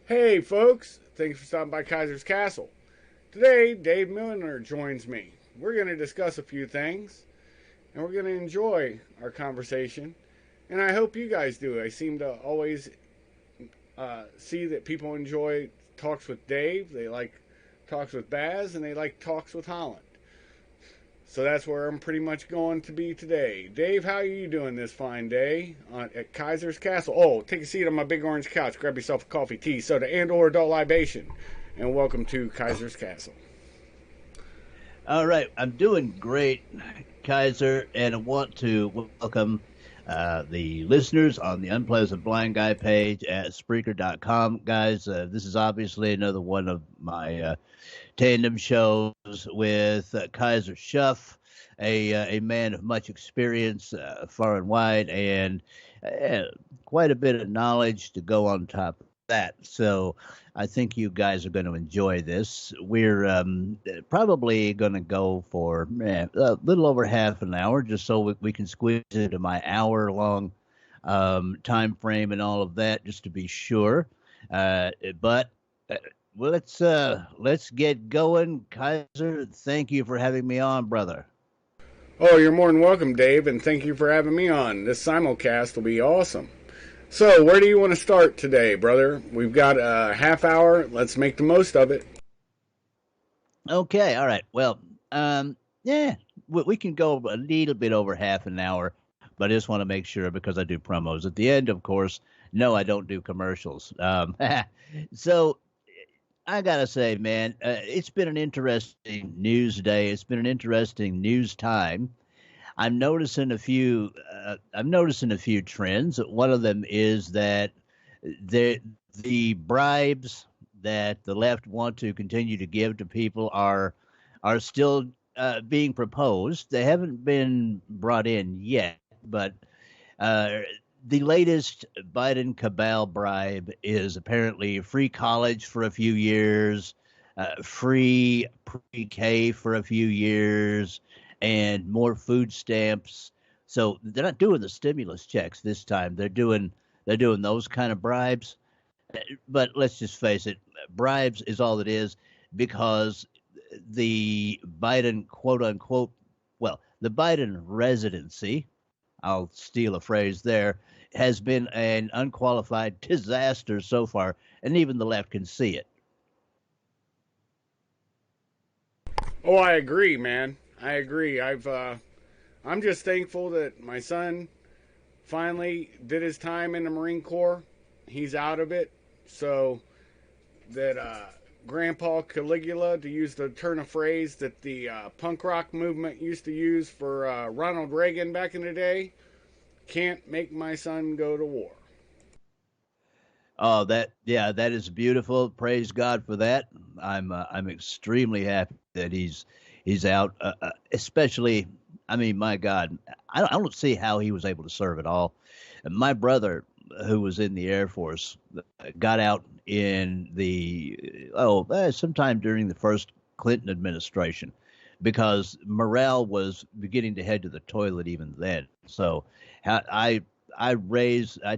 Hey folks, thanks for stopping by Kaiser's Castle. Today, Dave Milliner joins me. We're going to discuss a few things, and we're going to enjoy our conversation. And I hope you guys do. I seem to always see that people enjoy talks with Dave, they like talks with Baz, and they like talks with Holland. So that's where I'm pretty much going to be today. Dave, how are you doing this fine day at Kaiser's Castle? Oh, take a seat on my big orange couch. Grab yourself a coffee, tea, soda, and/or adult libation, and welcome to Kaiser's Castle. All right, I'm doing great, Kaiser, and I want to welcome the listeners on the Unpleasant Blind Guy page at Spreaker.com. Guys, this is obviously another one of my tandem shows with Kaiser Schuff, a man of much experience far and wide, and uh, quite a bit of knowledge to go on top of that. So I think you guys are going to enjoy this. We're probably going to go for a little over half an hour, just so we can squeeze into my hour-long time frame and all of that, just to be sure. But well, let's get going, Kaiser. Thank you for having me on, brother. Oh, you're more than welcome, Dave, and thank you for having me on. This simulcast will be awesome. So, where do you want to start today, brother? We've got a half hour. Let's make the most of it. Okay, all right. Well, yeah, we can go a little bit over half an hour, but I just want to make sure because I do promos at the end, of course. No, I don't do commercials. So I gotta say, man, it's been an interesting news day. It's been an interesting news time. I'm noticing a few. I'm noticing a few trends. One of them is that the bribes that the left want to continue to give to people are still being proposed. They haven't been brought in yet, but uh, the latest Biden cabal bribe is apparently free college for a few years, free pre-K for a few years, and more food stamps. So they're not doing the stimulus checks this time. They're doing those kind of bribes. But let's just face it, bribes is all it is because the Biden quote unquote, well, the Biden residency, I'll steal a phrase there, has been an unqualified disaster so far, and even the left can see it. Oh, I agree, man. I agree. I'm just thankful that my son finally did his time in the Marine Corps. He's out of it. So that Grandpa Caligula, to use the turn of phrase that the punk rock movement used to use for Ronald Reagan back in the day, can't make my son go to war. Oh, that is beautiful. Praise God for that. I'm extremely happy that he's out. Especially, I mean, my God, I don't see how he was able to serve at all. And my brother, who was in the Air Force, got out in sometime during the first Clinton administration because morale was beginning to head to the toilet even then. So I I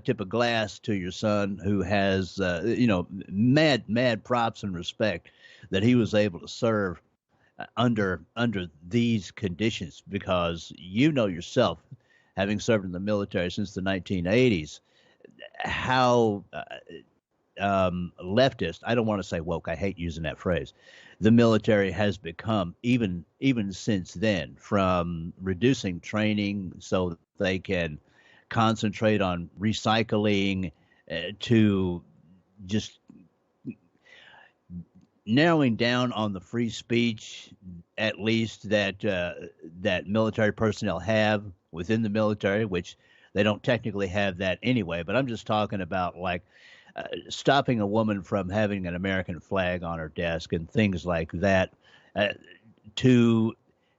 tip a glass to your son who has mad props and respect that he was able to serve under these conditions because you know yourself, having served in the military since the 1980s, how leftist, I don't want to say woke, I hate using that phrase, the military has become even since then, from reducing training so that they can concentrate on recycling to just narrowing down on the free speech, at least that military personnel have within the military, which they don't technically have that anyway. But I'm just talking about like stopping a woman from having an American flag on her desk and things like that. Uh, to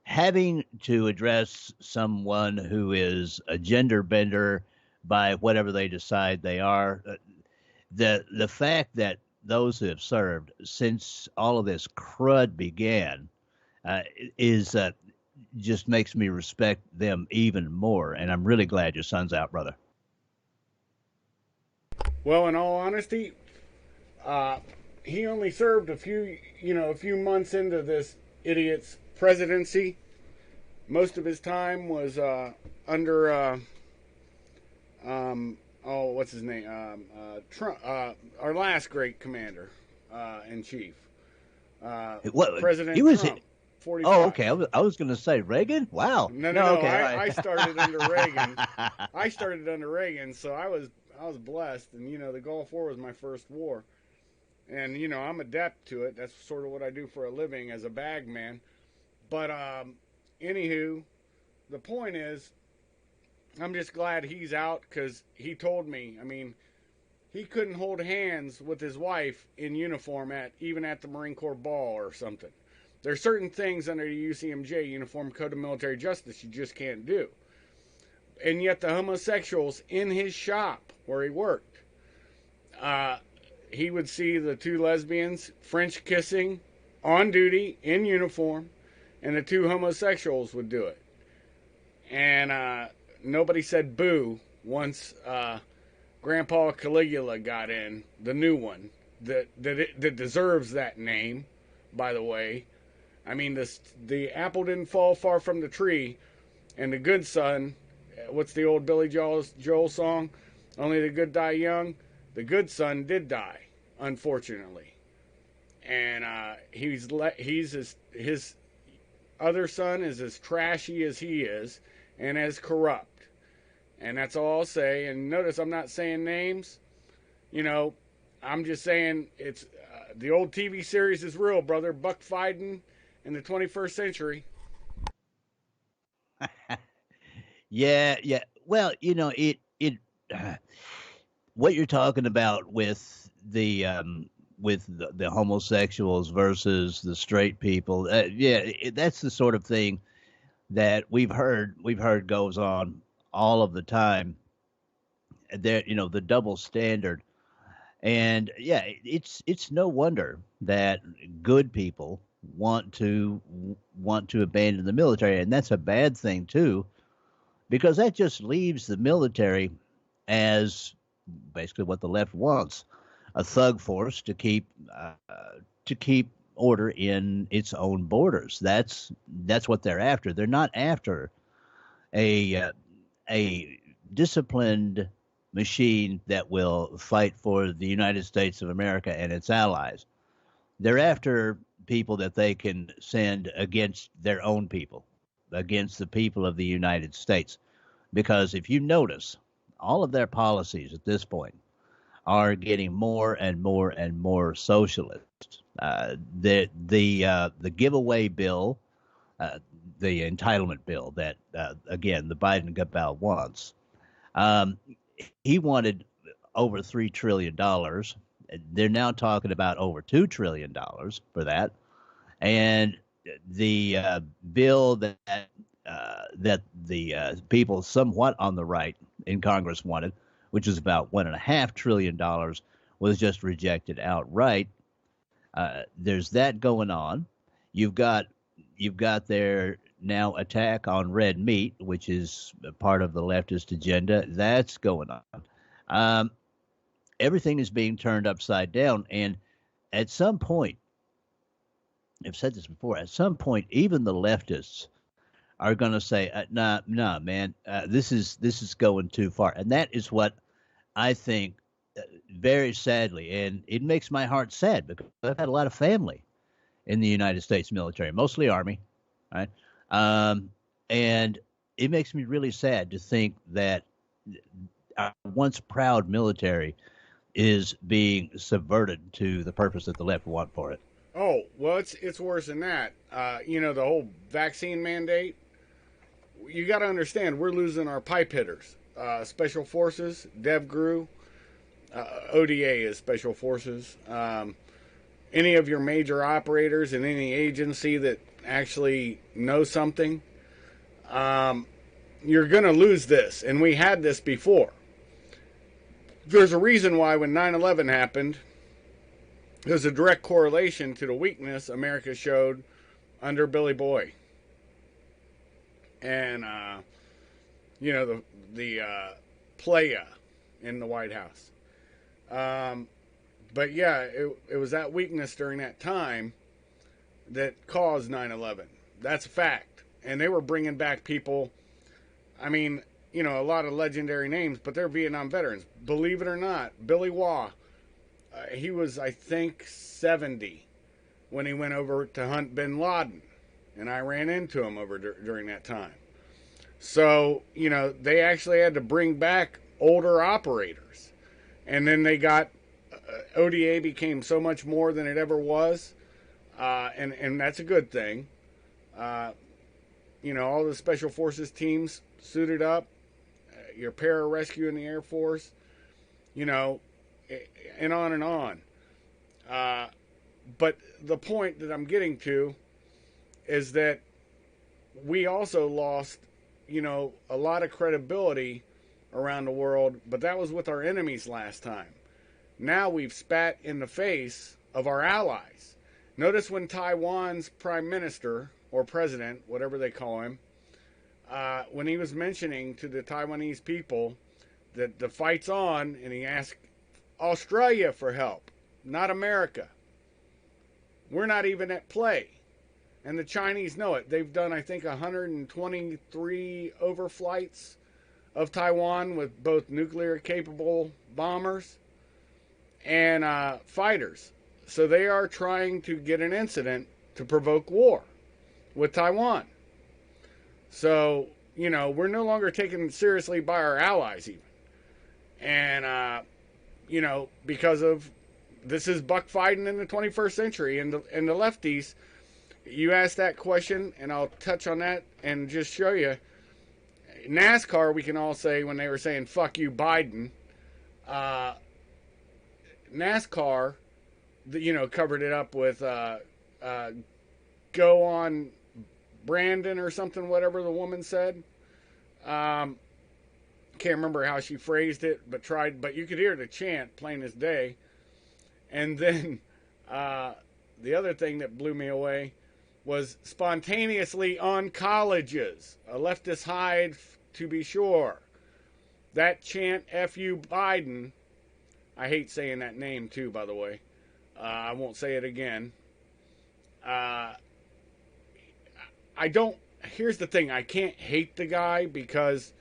having to address someone who is a gender bender by whatever they decide they are. The fact that those who have served since all of this crud began is just makes me respect them even more. And I'm really glad your son's out, brother. Well, in all honesty, Uh, he only served a few months into this idiot's presidency. Most of his time was under what's his name? Trump, our last great commander in chief, What President he was? Trump, Oh, 45. okay. I was going to say Reagan. Wow. No, no, No, no. okay. All right. I started under Reagan. I started under Reagan, so I was blessed, and the Gulf War was my first war, and I'm adept to it. That's sort of what I do for a living as a bag man. But anywho, the point is, I'm just glad he's out because he told me. I mean, he couldn't hold hands with his wife in uniform even at the Marine Corps ball or something. There's certain things under the UCMJ, Uniform Code of Military Justice, you just can't do. And yet the homosexuals in his shop where he worked, he would see the two lesbians French kissing on duty in uniform, and the two homosexuals would do it. And nobody said boo once Grandpa Caligula got in, the new one that deserves that name, by the way. I mean, the apple didn't fall far from the tree, and the good son, what's the old Billy Joel song? Only the good die young. The good son did die, unfortunately, and he's his other son is as trashy as he is, and as corrupt. And that's all I'll say. And notice I'm not saying names. I'm just saying it's the old TV series is real, brother. Buck Fiden in the 21st century. Yeah, yeah. Well, what you're talking about with the homosexuals versus the straight people, that's the sort of thing that we've heard goes on all of the time. There, the double standard, and yeah, it's no wonder that good people want to abandon the military, and that's a bad thing too, because that just leaves the military as basically what the left wants, a thug force to keep order in its own borders. That's what they're after. They're not after a disciplined machine that will fight for the United States of America and its allies. They're after people that they can send against their own people, against the people of the United States. Because if you notice, all of their policies at this point are getting more and more and more socialist. The giveaway bill, the entitlement bill that again the Biden cabal wants. Um, he wanted over $3 trillion. They're now talking about over $2 trillion for that, and the bill that the people somewhat on the right in Congress wanted, which is about $1.5 trillion, was just rejected outright. There's that going on. You've got their now attack on red meat, which is a part of the leftist agenda. That's going on. Everything is being turned upside down, and at some point, I've said this before. At some point, even the leftists are going to say, "Nah, man, this is going too far," and that is what I think, very sadly, and it makes my heart sad because I've had a lot of family in the United States military, mostly Army, right? And it makes me really sad to think that our once proud military is being subverted to the purpose that the left want for it. Oh, well, it's worse than that. The whole vaccine mandate. You got to understand, we're losing our pipe hitters. Special Forces, DevGru, ODA is Special Forces. Any of your major operators in any agency that actually know something, you're going to lose this. And we had this before. There's a reason why when 9/11 happened, there's a direct correlation to the weakness America showed under Billy Boy. And, the playa in the White House. But yeah, it was that weakness during that time that caused 9/11. That's a fact. And they were bringing back people. I mean, a lot of legendary names, but they're Vietnam veterans. Believe it or not, Billy Waugh, he was, I think, 70 when he went over to hunt bin Laden. And I ran into him during that time. So, they actually had to bring back older operators. And then they got, ODA became so much more than it ever was. And that's a good thing. All the special forces teams suited up, your pararescue in the Air Force, and on and on. But the point that I'm getting to is that we also lost, a lot of credibility around the world, but that was with our enemies last time. Now we've spat in the face of our allies. Notice when Taiwan's prime minister, or president, whatever they call him, when he was mentioning to the Taiwanese people that the fight's on, and he asked Australia for help, not America. We're not even at play. And the Chinese know it. They've done, I think, 123 overflights of Taiwan with both nuclear-capable bombers and fighters. So they are trying to get an incident to provoke war with Taiwan. So, we're no longer taken seriously by our allies even. And, because of, this is buck fighting in the 21st century. And the lefties, you asked that question, and I'll touch on that and just show you. NASCAR, we can all say, when they were saying, fuck you, Biden, NASCAR, covered it up with go on Brandon or something, whatever the woman said. Can't remember how she phrased it, but you could hear the chant plain as day. And then the other thing that blew me away was spontaneously on colleges. A leftist hide, to be sure. That chant, F you Biden, I hate saying that name too, by the way. I won't say it again. Here's the thing, I can't hate the guy because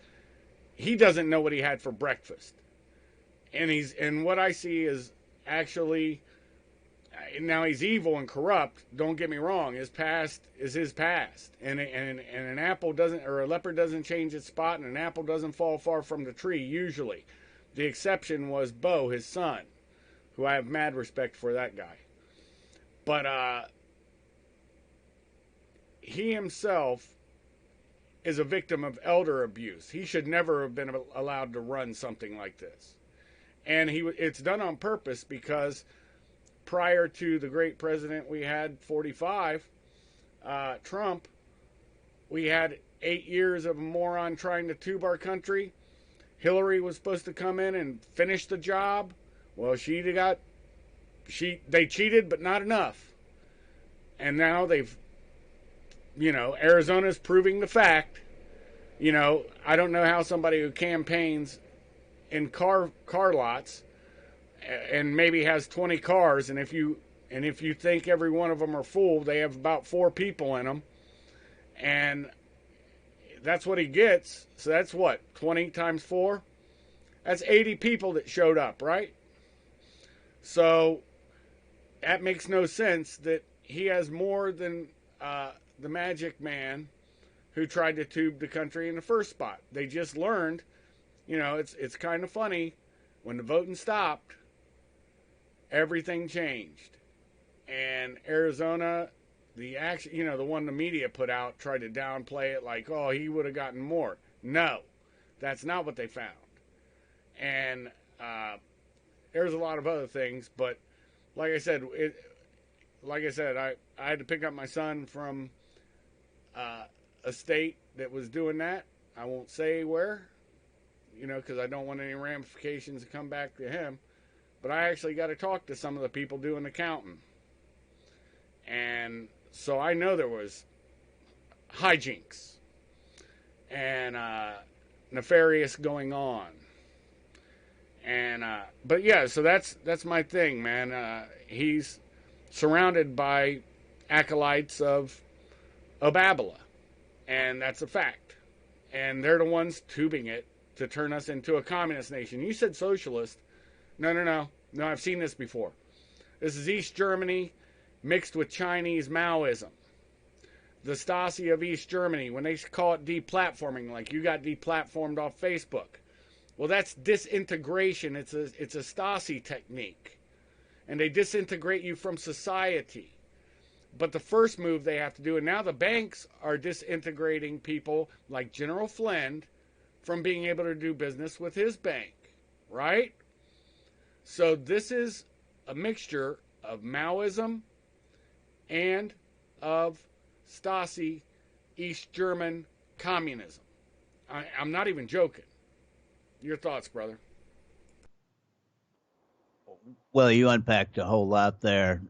he doesn't know what he had for breakfast. And what I see is actually, now he's evil and corrupt, don't get me wrong, his past is his past. And an apple doesn't, or a leopard doesn't change its spot, and an apple doesn't fall far from the tree, usually. The exception was Bo, his son, who I have mad respect for that guy. But he himself is a victim of elder abuse. He should never have been allowed to run something like this. And it's done on purpose because prior to the great president we had, 45, Trump, we had 8 years of a moron trying to tube our country. Hillary was supposed to come in and finish the job. Well, they cheated, but not enough. And now Arizona's proving the fact. I don't know how somebody who campaigns in car lots and maybe has 20 cars, and if you think every one of them are full, they have about 4 people in them, and that's what he gets. So that's what, 20 times 4? That's 80 people that showed up, right? So that makes no sense that he has more than the magic man who tried to tube the country in the first spot. They just learned, it's kind of funny, when the voting stopped, everything changed. And Arizona, the one the media put out, tried to downplay it like, oh, he would have gotten more. No, that's not what they found. And there's a lot of other things, but like I said, I had to pick up my son from a state that was doing that. I won't say where, because I don't want any ramifications to come back to him. But I actually got to talk to some of the people doing the counting. And so I know there was hijinks and nefarious going on. And but yeah, so that's my thing, man. He's surrounded by acolytes of Ababala, and that's a fact. And they're the ones tubing it to turn us into a communist nation. You said socialist. No, no, no. No, I've seen this before. This is East Germany mixed with Chinese Maoism. The Stasi of East Germany, when they call it deplatforming, like you got deplatformed off Facebook. Well, that's disintegration. It's a Stasi technique. And they disintegrate you from society. But the first move they have to do, and now the banks are disintegrating people like General Flynn from being able to do business with his bank, right? So this is a mixture of Maoism and of Stasi East German communism. I'm not even joking. Your thoughts, brother? Well, you unpacked a whole lot there.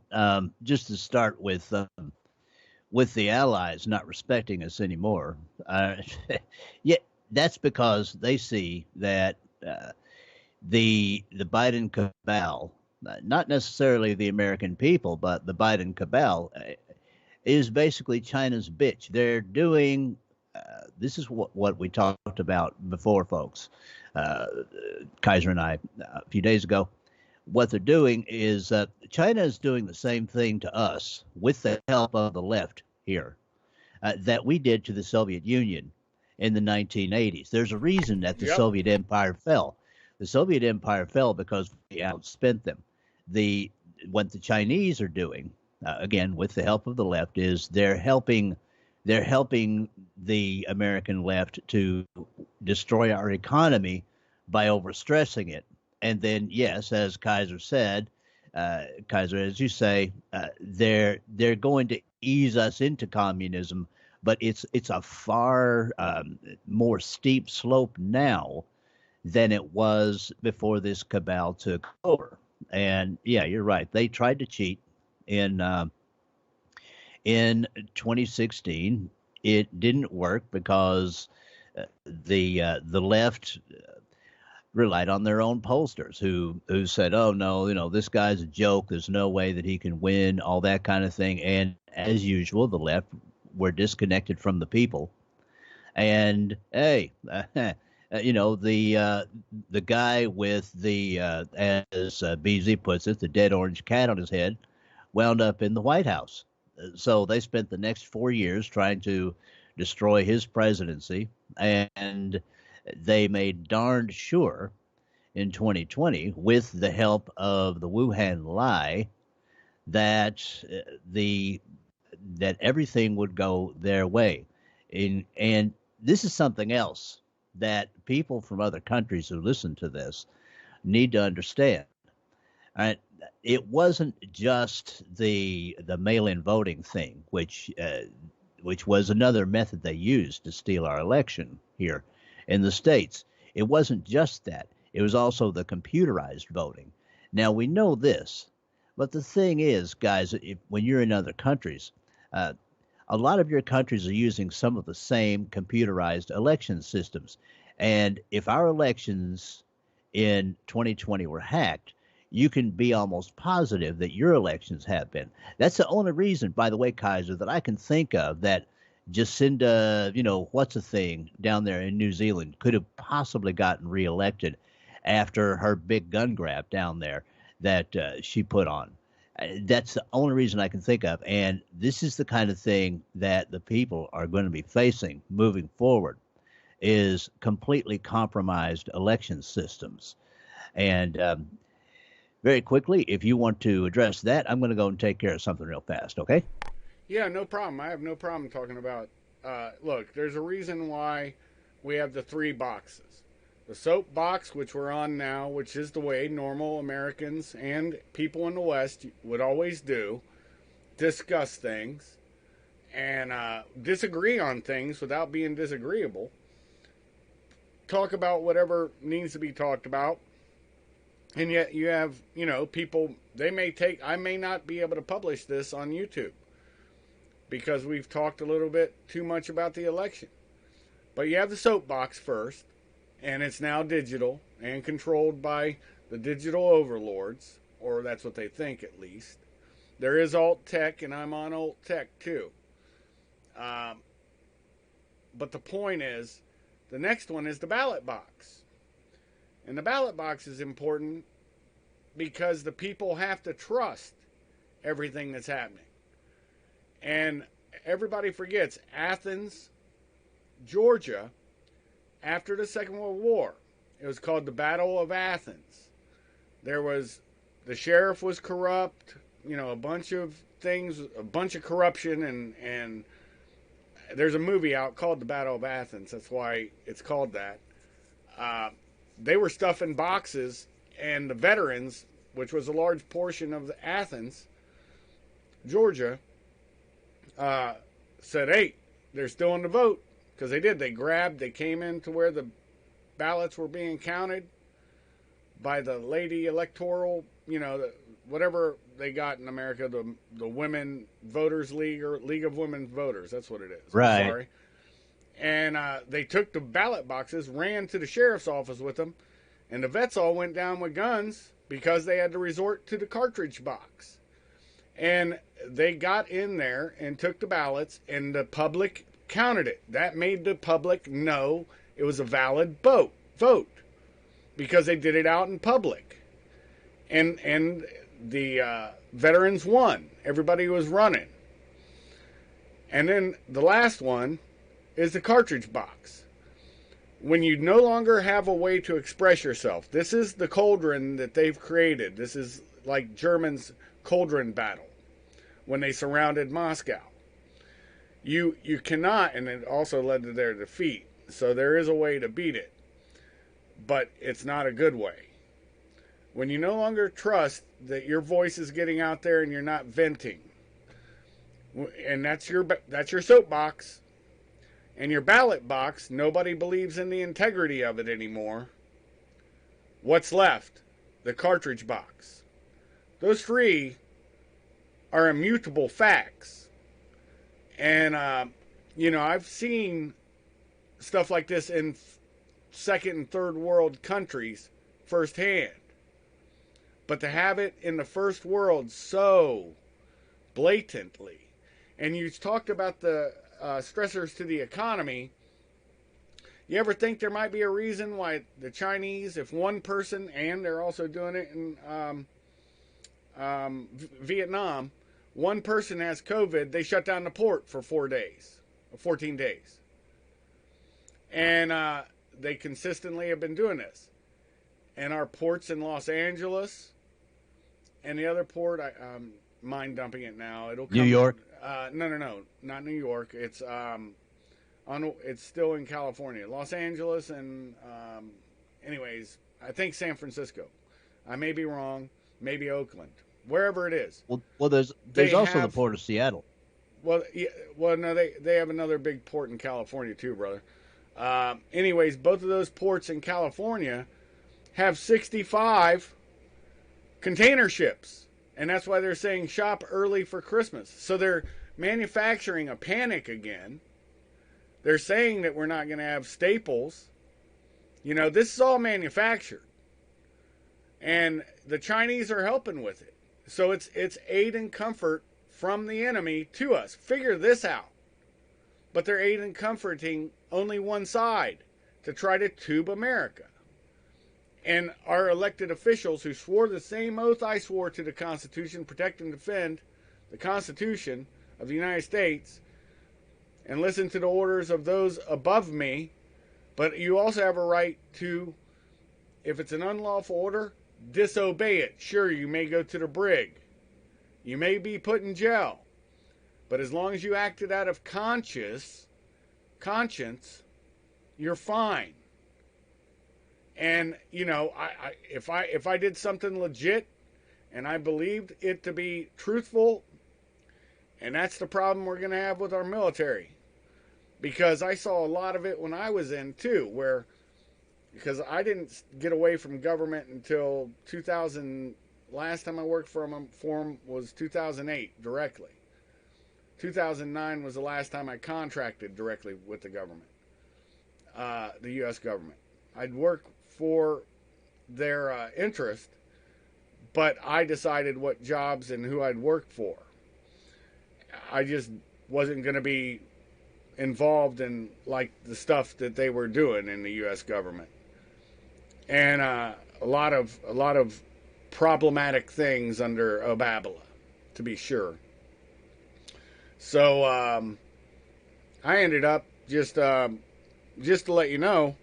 Just to start with the Allies not respecting us anymore, yeah, that's because they see that the Biden cabal, not necessarily the American people, but the Biden cabal, is basically China's bitch. They're doing this is what we talked about before, folks. Uh, Kaiser and I a few days ago. What they're doing is China is doing the same thing to us with the help of the left here that we did to the Soviet Union in the 1980s. There's a reason that the Yep. Soviet Empire fell. The Soviet Empire fell because we outspent them. What the Chinese are doing, again with the help of the left, is they're helping the American left to destroy our economy by overstressing it. And then, yes, as Kaiser said, Kaiser, as you say, they're going to ease us into communism, but it's a far more steep slope now than it was before this cabal took over. And yeah, you're right. They tried to cheat in 2016. It didn't work because the left relied on their own pollsters who said, "Oh no, this guy's a joke. There's no way that he can win." All that kind of thing. And as usual, the left were disconnected from the people. And hey, the guy with the as BZ puts it, the dead orange cat on his head, wound up in the White House. So they spent the next 4 years trying to destroy his presidency, and they made darned sure in 2020, with the help of the Wuhan lie, that the that everything would go their way. And this is something else that people from other countries who listen to this need to understand. All right, it wasn't just the mail-in voting thing, which was another method they used to steal our election here in the States. It wasn't just that. It was also the computerized voting. Now, we know this, but the thing is, guys, when you're in other countries, a lot of your countries are using some of the same computerized election systems. And if our elections in 2020 were hacked, you can be almost positive that your elections have been. That's the only reason, by the way, Kaiser, that I can think of that Jacinda, what's the thing down there in New Zealand, could have possibly gotten reelected after her big gun grab down there that she put on. That's the only reason I can think of. And this is the kind of thing that the people are going to be facing moving forward, is completely compromised election systems. And very quickly, if you want to address that, I'm going to go and take care of something real fast, okay? Yeah, no problem. I have no problem talking about. Look, there's a reason why we have the three boxes. The soap box, which we're on now, which is the way normal Americans and people in the West would always do, discuss things and disagree on things without being disagreeable. Talk about whatever needs to be talked about. And yet you have, people, I may not be able to publish this on YouTube because we've talked a little bit too much about the election. But you have the soapbox first, and it's now digital and controlled by the digital overlords, or that's what they think at least. There is alt tech, and I'm on alt tech too. Um, but the point is, the next one is the ballot box. And the ballot box is important because the people have to trust everything that's happening. And everybody forgets Athens, Georgia, after the Second World War. It was called the Battle of Athens. The sheriff was corrupt, a bunch of things, a bunch of corruption, and there's a movie out called The Battle of Athens. That's why it's called that. They were stuffing boxes, and the veterans, which was a large portion of Athens, Georgia, said, hey, they're still in the vote. Because they did. They came into where the ballots were being counted by the lady electoral, whatever they got in America, the Women Voters League or League of Women Voters. That's what it is. Right. I'm sorry. And they took the ballot boxes, ran to the sheriff's office with them, and the vets all went down with guns because they had to resort to the cartridge box. And they got in there and took the ballots, and the public counted it. That made the public know it was a valid vote because they did it out in public. And the veterans won. Everybody was running. And then the last one is the cartridge box. When you no longer have a way to express yourself, this is the cauldron that they've created. This is like Germans' cauldron battle when they surrounded Moscow. You cannot, and it also led to their defeat. So there is a way to beat it, but it's not a good way. When you no longer trust that your voice is getting out there and you're not venting, and that's your soapbox, and your ballot box, nobody believes in the integrity of it anymore. What's left? The cartridge box. Those three are immutable facts. And, I've seen stuff like this in second and third world countries firsthand. But to have it in the first world so blatantly, and you talked about the stressors to the economy. You ever think there might be a reason why the Chinese, if one person, and they're also doing it in Vietnam, one person has COVID, they shut down the port for 14 days. And they consistently have been doing this. And our ports in Los Angeles and the other port, I'm mind dumping it now. It'll come, New York? No, not New York. It's it's still in California, Los Angeles, and anyways, I think San Francisco. I may be wrong. Maybe Oakland, wherever it is. Well, there's also the port of Seattle. Well, yeah, no, they have another big port in California too, brother. Anyways, both of those ports in California have 65 container ships. And that's why they're saying shop early for Christmas. So they're manufacturing a panic again. They're saying that we're not going to have staples. This is all manufactured. And the Chinese are helping with it. So it's aid and comfort from the enemy to us. Figure this out. But they're aid and comforting only one side to try to tube America. And our elected officials who swore the same oath I swore to the Constitution, protect and defend the Constitution of the United States, and listen to the orders of those above me. But you also have a right to, if it's an unlawful order, disobey it. Sure, you may go to the brig. You may be put in jail. But as long as you acted out of conscience, you're fine. And if I did something legit and I believed it to be truthful, and that's the problem we're going to have with our military, because I saw a lot of it when I was in too, because I didn't get away from government until 2000. Last time I worked for them was 2008 directly. 2009 was the last time I contracted directly with the government, the U.S. government. I'd work for their interest, but I decided what jobs and who I'd work for. I just wasn't going to be involved in like the stuff that they were doing in the U.S. government, and a lot of problematic things under Obabala, to be sure. So I ended up just to let you know,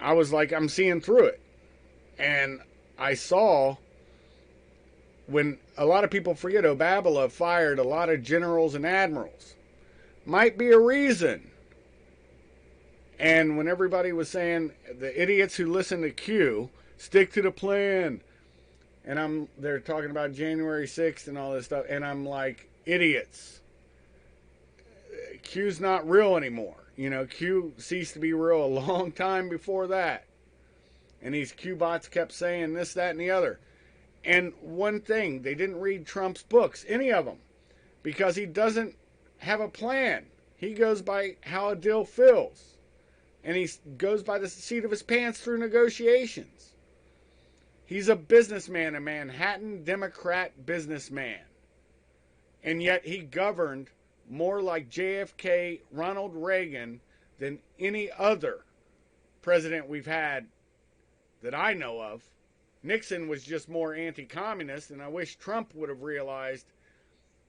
I was like, I'm seeing through it, and I saw when a lot of people forget Obabala fired a lot of generals and admirals. Might be a reason. And when everybody was saying the idiots who listen to Q stick to the plan, and they're talking about January 6th and all this stuff, and I'm like, idiots. Q's not real anymore. You know, Q ceased to be real a long time before that. And these Q bots kept saying this, that, and the other. And one thing, they didn't read Trump's books, any of them, because he doesn't have a plan. He goes by how a deal feels. And he goes by the seat of his pants through negotiations. He's a businessman, a Manhattan Democrat businessman. And yet he governed more like JFK, Ronald Reagan, than any other president we've had that I know of. Nixon was just more anti-communist, and I wish Trump would have realized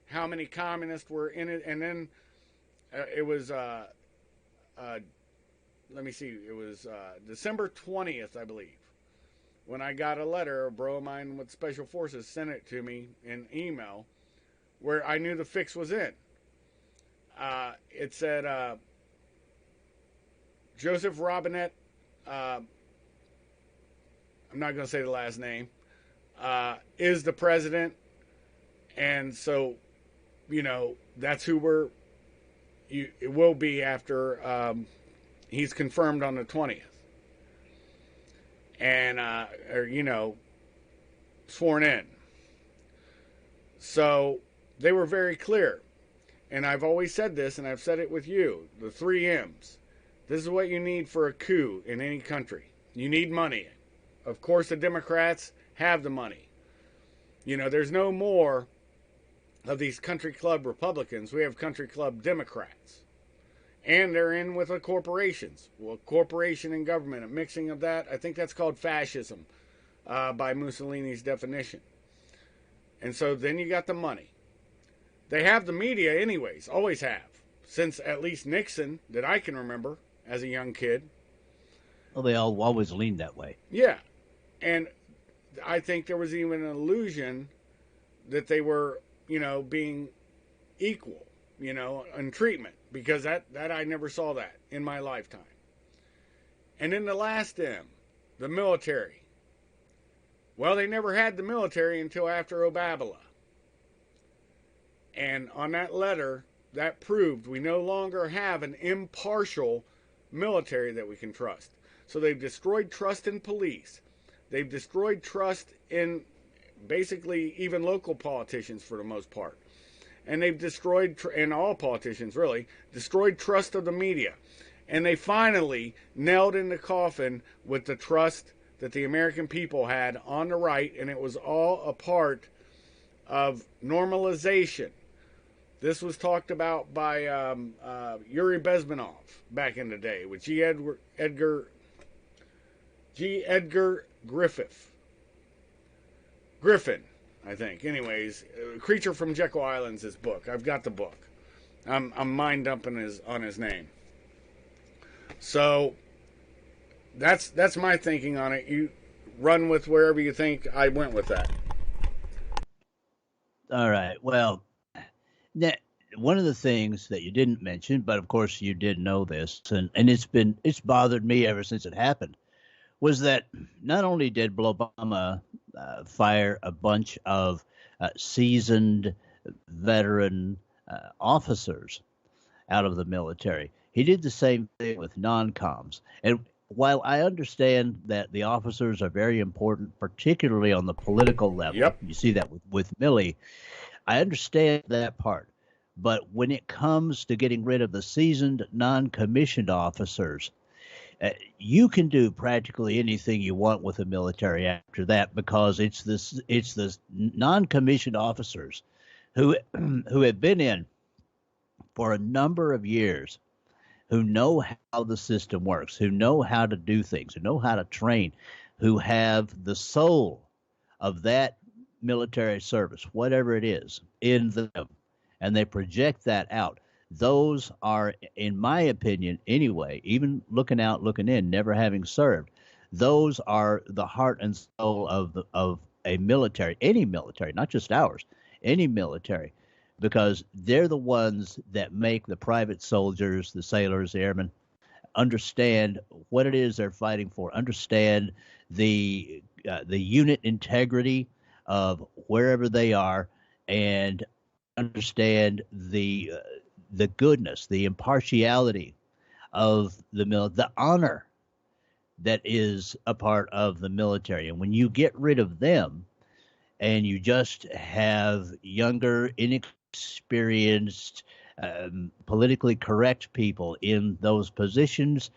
how many communists were in it. And then it was, let me see, it was December 20th, I believe, when I got a letter, a bro of mine with Special Forces sent it to me in email, where I knew the fix was in. It said, Joseph Robinette, I'm not going to say the last name, is the president. And so, you know, that's who it will be after he's confirmed on the 20th. And, you know, sworn in. So they were very clear. And I've always said this, and I've said it with you, the 3 M's. This is what you need for a coup in any country. You need money. Of course, the Democrats have the money. You know, there's no more of these country club Republicans. We have country club Democrats. And they're in with the corporations. Well, corporation and government, a mixing of that, I think that's called fascism by Mussolini's definition. And so then you got the money. They have the media anyways, always have. Since at least Nixon, that I can remember as a young kid. Well, they all always leaned that way. Yeah. And I think there was even an illusion that they were, you know, being equal, you know, in treatment. Because that I never saw that in my lifetime. And then the last M, the military. Well, they never had the military until after Obabala. And on that letter, that proved we no longer have an impartial military that we can trust. So they've destroyed trust in police. They've destroyed trust in basically even local politicians for the most part. And they've destroyed, and all politicians really, destroyed trust of the media. And they finally nailed in the coffin with the trust that the American people had on the right, and it was all a part of normalization. This was talked about by Yuri Bezmenov back in the day with G. Edgar Griffin, I think. Anyways, Creature from Jekyll Island's his book. I've got the book. I'm mind dumping on his name. So that's my thinking on it. You run with wherever you think I went with that. All right. Well, one of the things that you didn't mention, but of course you did know this, and it's bothered me ever since it happened, was that not only did Obama fire a bunch of seasoned veteran officers out of the military, he did the same thing with non-coms. And while I understand that the officers are very important, particularly on the political level, Yep. You see that with Milley, I understand that part. But when it comes to getting rid of the seasoned non-commissioned officers, You can do practically anything you want with the military after that because it's the non-commissioned officers who who have been in for a number of years, who know how the system works, who know how to do things, who know how to train, who have the soul of that military service, whatever it is, in them, and they project that out. Those are, in my opinion, anyway, even looking out, looking in, never having served, those are the heart and soul of a military, any military, not just ours, any military, because they're the ones that make the private soldiers, the sailors, the airmen understand what it is they're fighting for, understand the unit integrity of wherever they are, and understand the goodness, the impartiality of the honor that is a part of the military. And when you get rid of them and you just have younger, inexperienced, politically correct people in those positions,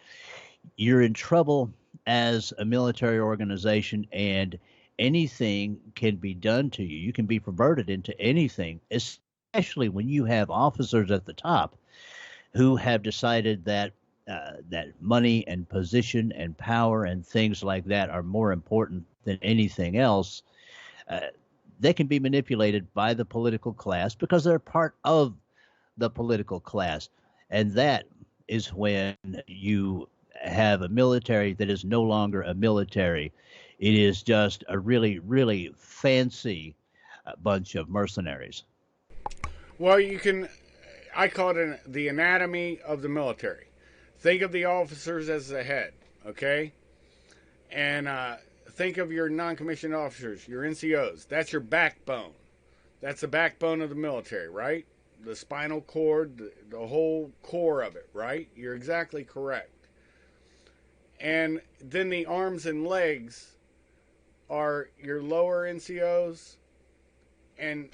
you're in trouble as a military organization, and anything can be done to you. You can be perverted into anything, especially when you have officers at the top who have decided that that money and position and power and things like that are more important than anything else. Uh, they can be manipulated by the political class because they're part of the political class. And that is when you have a military that is no longer a military. It is just a really, really fancy bunch of mercenaries. Well, I call it the anatomy of the military. Think of the officers as the head, okay? And think of your non commissioned officers, your NCOs. That's your backbone. That's the backbone of the military, right? The spinal cord, the whole core of it, right? You're exactly correct. And then the arms and legs are your lower NCOs, and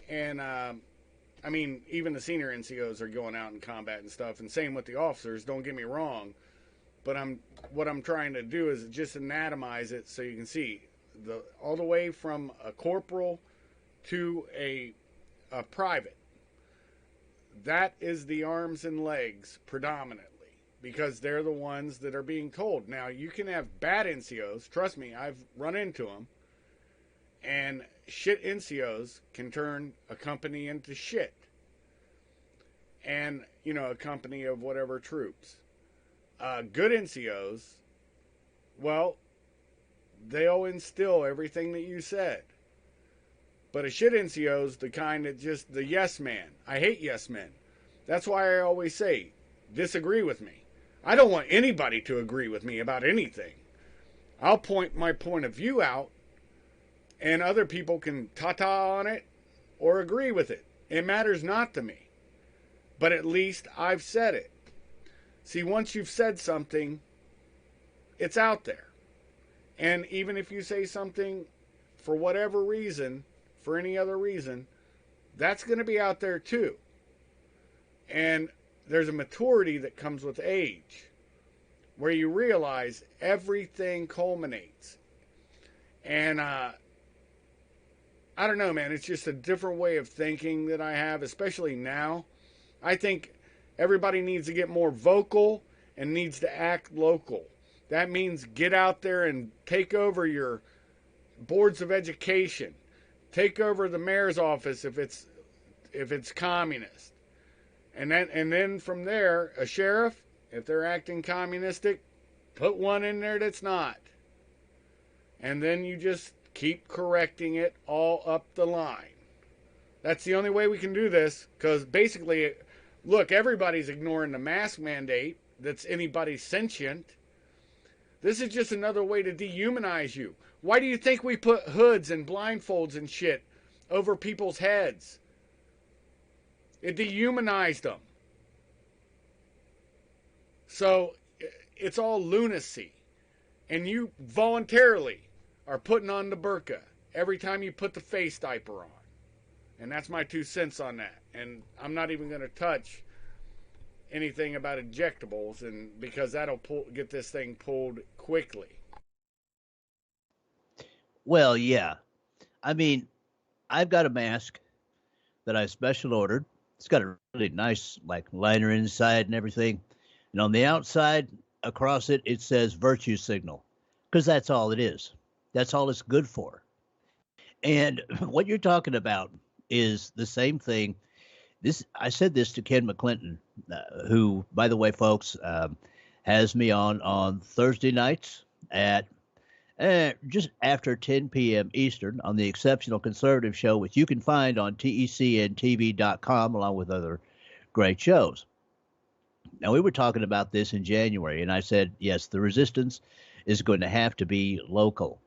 I mean, even the senior NCOs are going out in combat and stuff, and same with the officers. Don't get me wrong, but what I'm trying to do is just anatomize it so you can see all the way from a corporal to a private. That is the arms and legs predominantly, because they're the ones that are being told. Now, you can have bad NCOs. Trust me, I've run into them. And shit NCOs can turn a company into shit. And, a company of whatever troops. Good NCOs, well, they'll instill everything that you said. But a shit NCO's the kind that just the yes man. I hate yes men. That's why I always say, disagree with me. I don't want anybody to agree with me about anything. I'll point my point of view out, and other people can ta-ta on it or agree with it. It matters not to me. But at least I've said it. See, once you've said something, it's out there. And even if you say something for whatever reason, for any other reason, that's going to be out there too. And there's a maturity that comes with age, where you realize everything culminates. And I don't know, man, it's just a different way of thinking that I have, especially now. I think everybody needs to get more vocal and needs to act local. That means get out there and take over your boards of education. Take over the mayor's office if it's communist. And then from there, a sheriff, if they're acting communistic, put one in there that's not. And then you just keep correcting it all up the line. That's the only way we can do this, because basically, look, everybody's ignoring the mask mandate that's anybody sentient. This is just another way to dehumanize you. Why do you think we put hoods and blindfolds and shit over people's heads? It dehumanized them. So it's all lunacy. And you voluntarily are putting on the burqa every time you put the face diaper on. And that's my 2 cents on that. And I'm not even going to touch anything about injectables, and because that'll get this thing pulled quickly. Well, yeah. I mean, I've got a mask that I special ordered. It's got a really nice like liner inside and everything. And on the outside, across it, it says virtue signal, because that's all it is. That's all it's good for. And what you're talking about is the same thing. This I said this to Ken McClinton, who, by the way, folks, has me on Thursday nights at just after 10 p.m. Eastern on the Exceptional Conservative Show, which you can find on TECNTV.com along with other great shows. Now, we were talking about this in January, and I said, yes, the resistance is going to have to be local.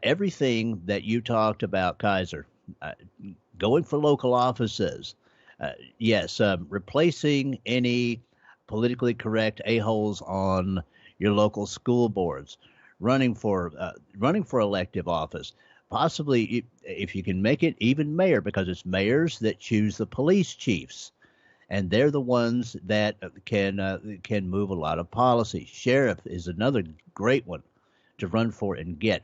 Everything that you talked about, Kaiser, going for local offices, yes, replacing any politically correct a-holes on your local school boards, running for elective office, possibly if you can make it even mayor, because it's mayors that choose the police chiefs, and they're the ones that can move a lot of policy. Sheriff is another great one to run for and get,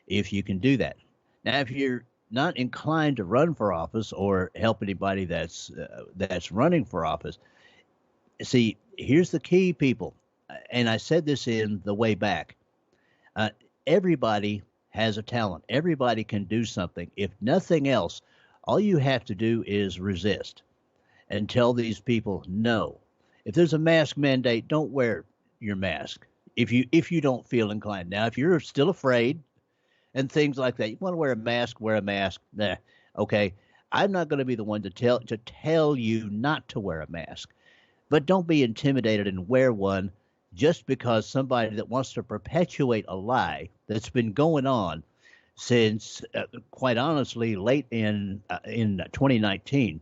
if you can do that. Now, if you're not inclined to run for office or help anybody that's running for office, see, here's the key, people, and I said this in the way back. Everybody has a talent. Everybody can do something. If nothing else, all you have to do is resist and tell these people no. If there's a mask mandate, don't wear your mask if you don't feel inclined. Now, if you're still afraid and things like that, you want to wear a mask, wear a mask. Nah, okay. I'm not going to be the one to tell you not to wear a mask, but don't be intimidated and wear one just because somebody that wants to perpetuate a lie that's been going on since, quite honestly, late in 2019,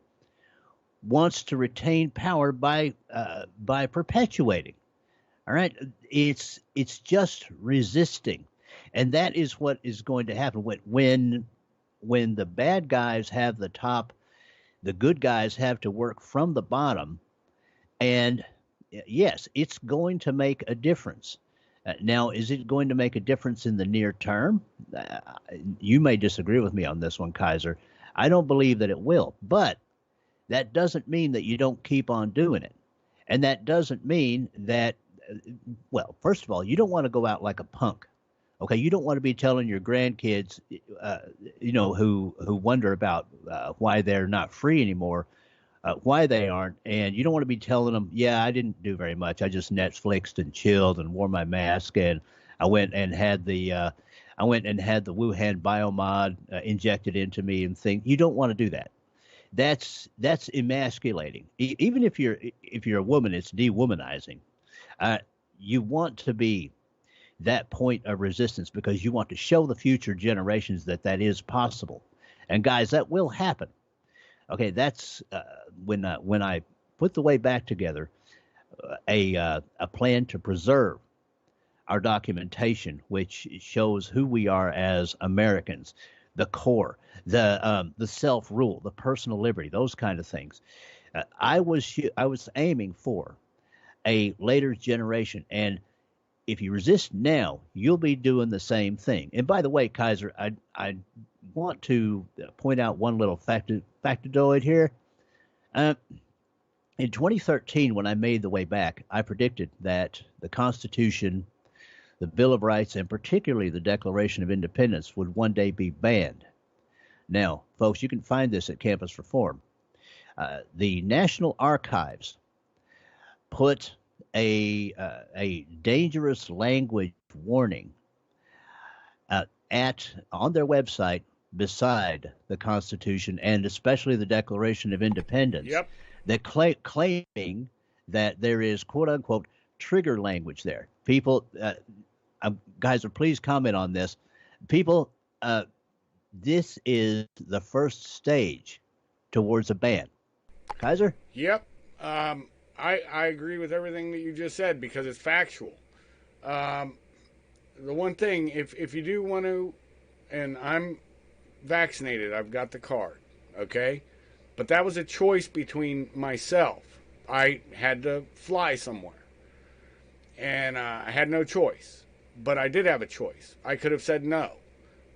wants to retain power by perpetuating. All right, it's just resisting, and that is what is going to happen when the bad guys have the top, the good guys have to work from the bottom, and yes, it's going to make a difference. Now, is it going to make a difference in the near term? You may disagree with me on this one, Kaiser. I don't believe that it will, but that doesn't mean that you don't keep on doing it. And that doesn't mean that, well, first of all, you don't want to go out like a punk. Okay, you don't want to be telling your grandkids, who wonder about why they're not free anymore, why they aren't, and you don't want to be telling them, yeah, I didn't do very much. I just Netflixed and chilled and wore my mask, and I went and had the Wuhan biomod injected into me and things. You don't want to do that. That's emasculating. Even if you're a woman, it's dewomanizing. You want to be that point of resistance because you want to show the future generations that is possible. And guys, that will happen. Okay, that's when I put the way back together, a plan to preserve our documentation, which shows who we are as Americans, the core, the self-rule, the personal liberty, those kind of things. I was aiming for a later generation, and if you resist now, you'll be doing the same thing. And by the way, Kaiser, I want to point out one little factoid here. In 2013, when I made the way back, I predicted that the Constitution, the Bill of Rights, and particularly the Declaration of Independence would one day be banned. Now, folks, you can find this at Campus Reform. The National Archives put a dangerous language warning on their website beside the Constitution and especially the Declaration of Independence. Yep. That claiming that there is quote unquote trigger language there. People, guys, please comment on this. People, this is the first stage towards a ban. Kaiser? Yep. I agree with everything that you just said because it's factual. The one thing, if you do want to, and I'm vaccinated, I've got the card, okay? But that was a choice between myself, I had to fly somewhere. And I had no choice. But I did have a choice. I could have said no.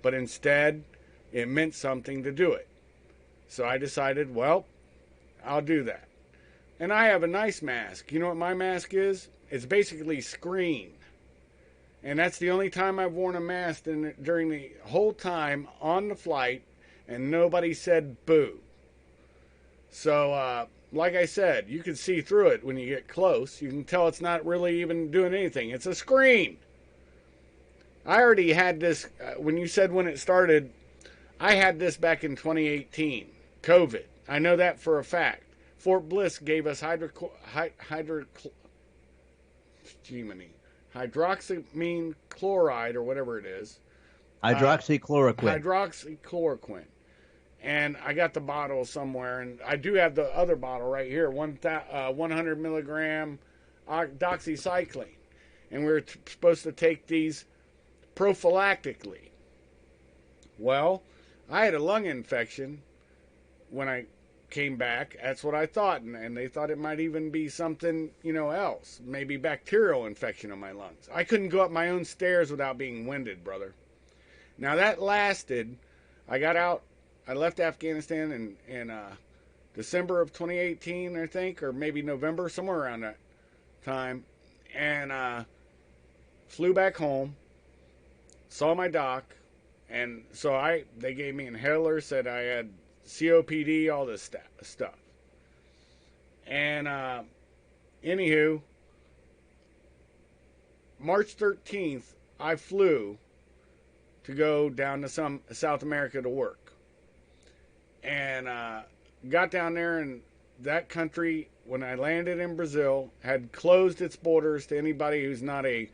But instead, it meant something to do it. So I decided, well, I'll do that. And I have a nice mask. You know what my mask is? It's basically screen. And that's the only time I've worn a mask during the whole time on the flight, and nobody said boo. So, like I said, you can see through it when you get close. You can tell it's not really even doing anything. It's a screen. I already had this, when you said when it started, I had this back in 2018, COVID. I know that for a fact. Fort Bliss gave us hydroxamine chloride or whatever it is. Hydroxychloroquine. Hydroxychloroquine. And I got the bottle somewhere, and I do have the other bottle right here, 100 milligram doxycycline. And we were supposed to take these prophylactically. Well, I had a lung infection when I came back. That's what I thought, and they thought it might even be something, else, maybe bacterial infection in my lungs. I couldn't go up my own stairs without being winded, brother. Now that lasted. I got out. I left Afghanistan in December of 2018, I think, or maybe November, somewhere around that time, and flew back home. Saw my doc, and so they gave me inhalers, said I had COPD, all this stuff. And anywho, March 13th, I flew to go down to South America to work. And got down there, and that country, when I landed in Brazil, had closed its borders to anybody who's not a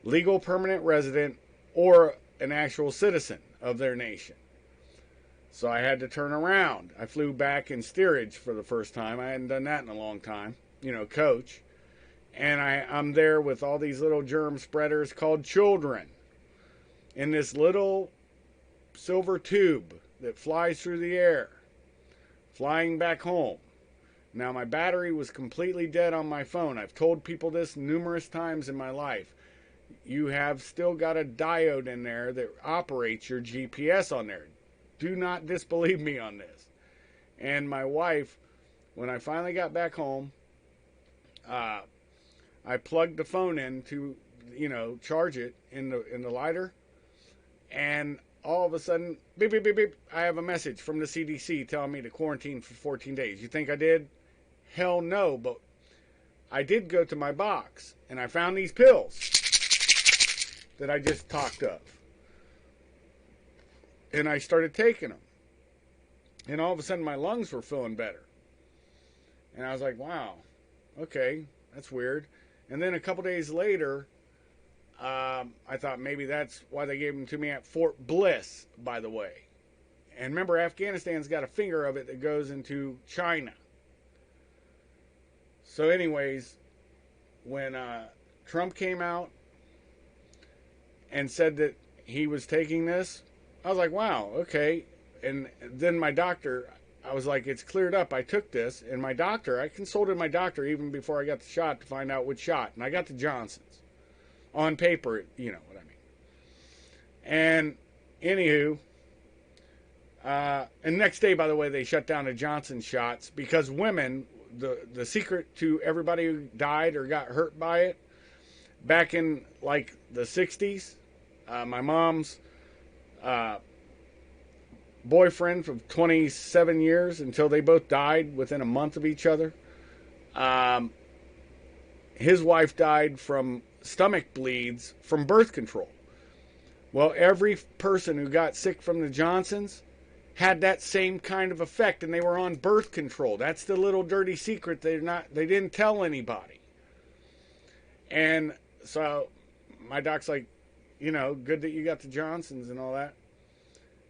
legal permanent resident or an actual citizen of their nation. So I had to turn around. I flew back in steerage for the first time. I hadn't done that in a long time, coach. And I'm there with all these little germ spreaders called children in this little silver tube that flies through the air, flying back home. Now, my battery was completely dead on my phone. I've told people this numerous times in my life. You have still got a diode in there that operates your GPS on there. Do not disbelieve me on this. And my wife, when I finally got back home, I plugged the phone in to, charge it in the lighter, and all of a sudden, beep, beep, beep, beep, I have a message from the CDC telling me to quarantine for 14 days. You think I did? Hell no, but I did go to my box, and I found these pills that I just talked of. And I started taking them. And all of a sudden, my lungs were feeling better. And I was like, wow, okay, that's weird. And then a couple days later, I thought maybe that's why they gave them to me at Fort Bliss, by the way. And remember, Afghanistan's got a finger of it that goes into China. So anyways, when Trump came out and said that he was taking this, I was like, wow, okay. And then my doctor, I was like, it's cleared up. I took this. And my doctor, I consulted my doctor even before I got the shot to find out which shot. And I got the Johnson's. On paper, you know what I mean. And anywho, and next day, by the way, they shut down the Johnson shots because women, the secret to everybody who died or got hurt by it, back in like the 60s, my mom's boyfriend for 27 years until they both died within a month of each other. His wife died from stomach bleeds from birth control. Well, every person who got sick from the Johnsons had that same kind of effect, and they were on birth control. That's the little dirty secret they didn't tell anybody. And so my doc's like, good that you got the Johnsons and all that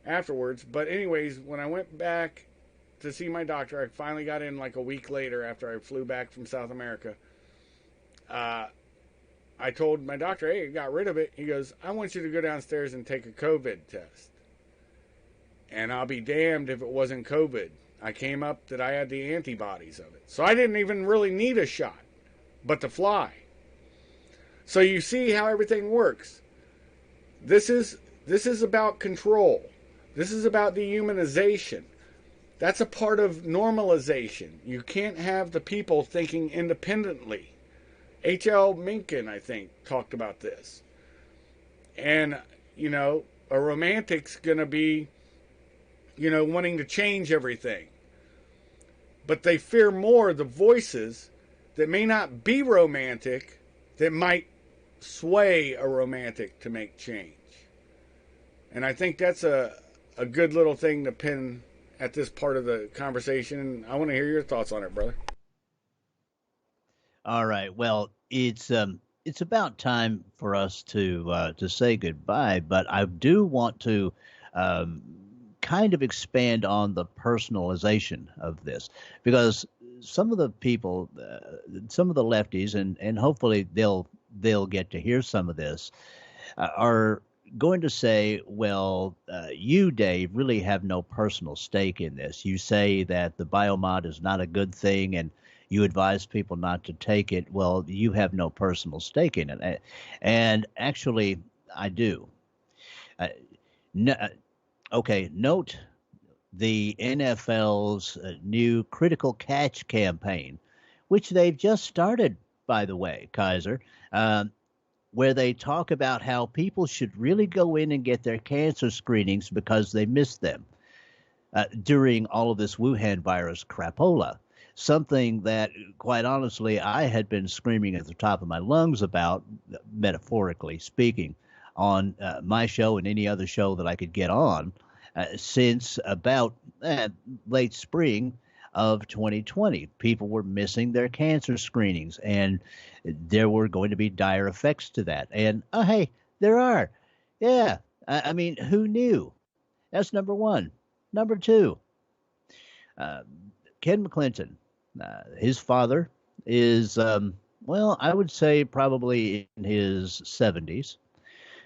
afterwards. But anyways, when I went back to see my doctor, I finally got in like a week later after I flew back from South America. I told my doctor, hey, I got rid of it. He goes, I want you to go downstairs and take a COVID test. And I'll be damned if it wasn't COVID. I came up that I had the antibodies of it. So I didn't even really need a shot, but to fly. So you see how everything works. This is about control. This is about dehumanization. That's a part of normalization. You can't have the people thinking independently. H.L. Mencken, I think, talked about this. And, a romantic's going to be, wanting to change everything. But they fear more the voices that may not be romantic that might sway a romantic to make change. And I think that's a good little thing to pin at this part of the conversation. I want to hear your thoughts on it, brother. All right. Well, it's about time for us to say goodbye, but I do want to um, kind of expand on the personalization of this, because some of the people, some of the lefties, and hopefully they'll get to hear some of this, are going to say, well, you, Dave, really have no personal stake in this. You say that the biomod is not a good thing and you advise people not to take it. Well, you have no personal stake in it. And actually, I do. Uh, okay, note the NFL's new critical catch campaign, which they've just started, by the way, Kaiser. Where they talk about how people should really go in and get their cancer screenings because they missed them during all of this Wuhan virus crapola. Something that, quite honestly, I had been screaming at the top of my lungs about, metaphorically speaking, on my show and any other show that I could get on since about late spring of 2020. People were missing their cancer screenings, and there were going to be dire effects to that. And, oh, hey, there are. Yeah. I mean, who knew? That's number one. Number two, Ken McClinton, his father is, well, I would say probably in his 70s.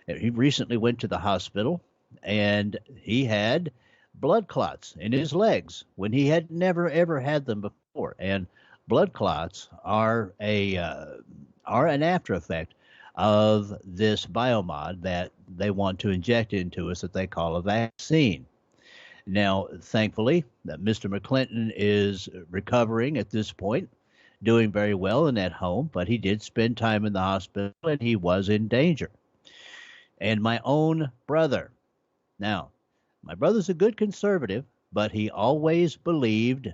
He recently went to the hospital, and he had blood clots in his legs when he had never ever had them before. And blood clots are an after effect of this biomod that they want to inject into us that they call a vaccine. Now, thankfully, that Mr. McClinton is recovering at this point, doing very well and at home, but he did spend time in the hospital and he was in danger. And my own brother. Now, my brother's a good conservative, but he always believed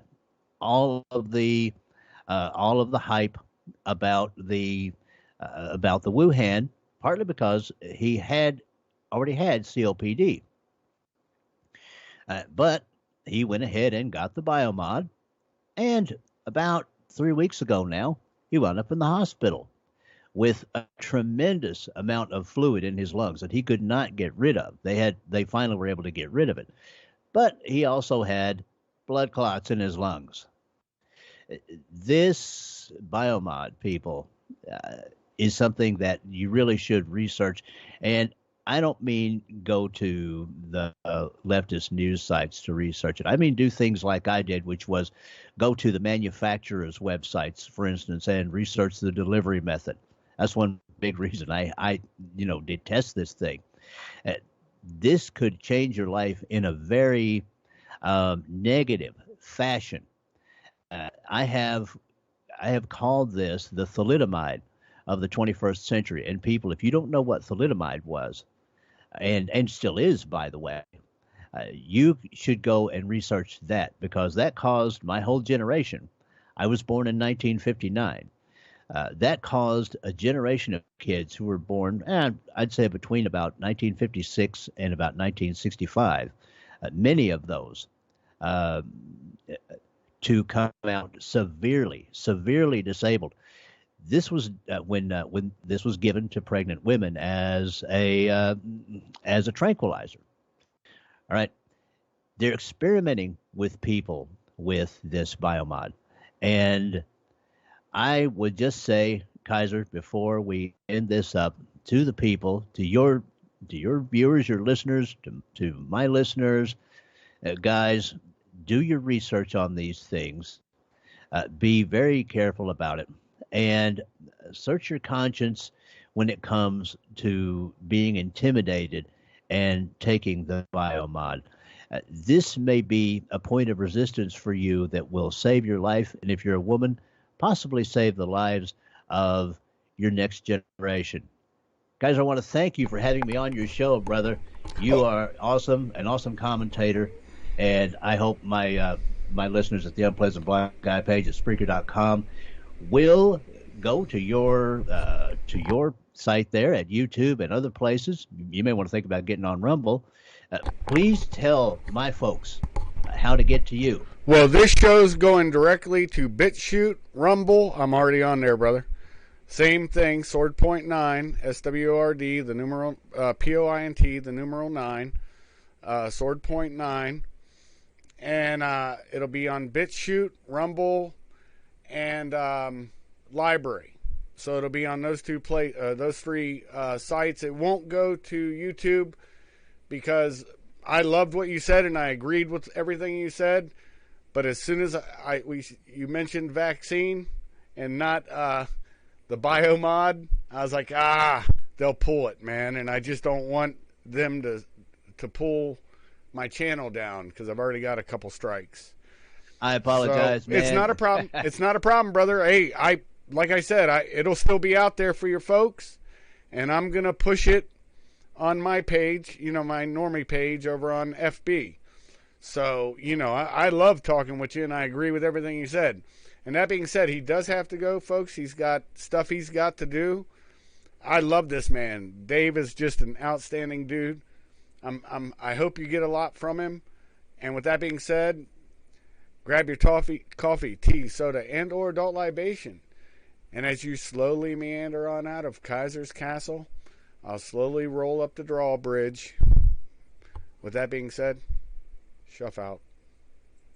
all of the hype about the Wuhan, partly because he had already had COPD. But he went ahead and got the biomod, and about 3 weeks ago now, he wound up in the hospital with a tremendous amount of fluid in his lungs that he could not get rid of. They finally were able to get rid of it. But he also had blood clots in his lungs. This biomod, people, is something that you really should research. And I don't mean go to the leftist news sites to research it. I mean do things like I did, which was go to the manufacturers' websites, for instance, and research the delivery method. That's one big reason I detest this thing. This could change your life in a very negative fashion. I have called this the thalidomide of the 21st century. And people, if you don't know what thalidomide was, and still is, by the way, you should go and research that, because that caused my whole generation. I was born in 1959. That caused a generation of kids who were born, I'd say between about 1956 and about 1965, many of those, to come out severely disabled. This was when this was given to pregnant women as a tranquilizer. All right, they're experimenting with people with this biomod, and I would just say, Kaiser, before we end this up, to the people, to your viewers, your listeners, to my listeners, Guys, do your research on these things. Be very careful about it, and search your conscience when it comes to being intimidated and taking the biomod. This may be a point of resistance for you that will save your life, and if you're a woman, possibly save the lives of your next generation. Guys, I want to thank you for having me on your show, brother. You are awesome, an awesome commentator, and I hope my listeners at the Unpleasant Blind Guy page at Spreaker.com will go to your site there at YouTube and other places. You may want to think about getting on Rumble. Please tell my folks how to get to you. Well, this show's going directly to BitChute, Rumble. I'm already on there, brother. Same thing, Sword.9, SWORD, the numeral, POINT, the numeral 9, Sword.9. And it'll be on BitChute, Rumble, and Library. So it'll be on those those three sites. It won't go to YouTube because I loved what you said and I agreed with everything you said. But as soon as you mentioned vaccine and not the biomod, I was like, they'll pull it, man. And I just don't want them to pull my channel down because I've already got a couple strikes. I apologize, so man. It's not a problem. It's not a problem, brother. Hey, like I said, it'll still be out there for your folks, and I'm gonna push it on my page, my normie page over on FB. So, I love talking with you, and I agree with everything you said. And that being said, he does have to go, folks. He's got stuff he's got to do. I love this man. Dave is just an outstanding dude. I hope you get a lot from him. And with that being said, grab your coffee, tea, soda, and or adult libation. And as you slowly meander on out of Kaiser's Castle, I'll slowly roll up the drawbridge. With that being said, Shuff out.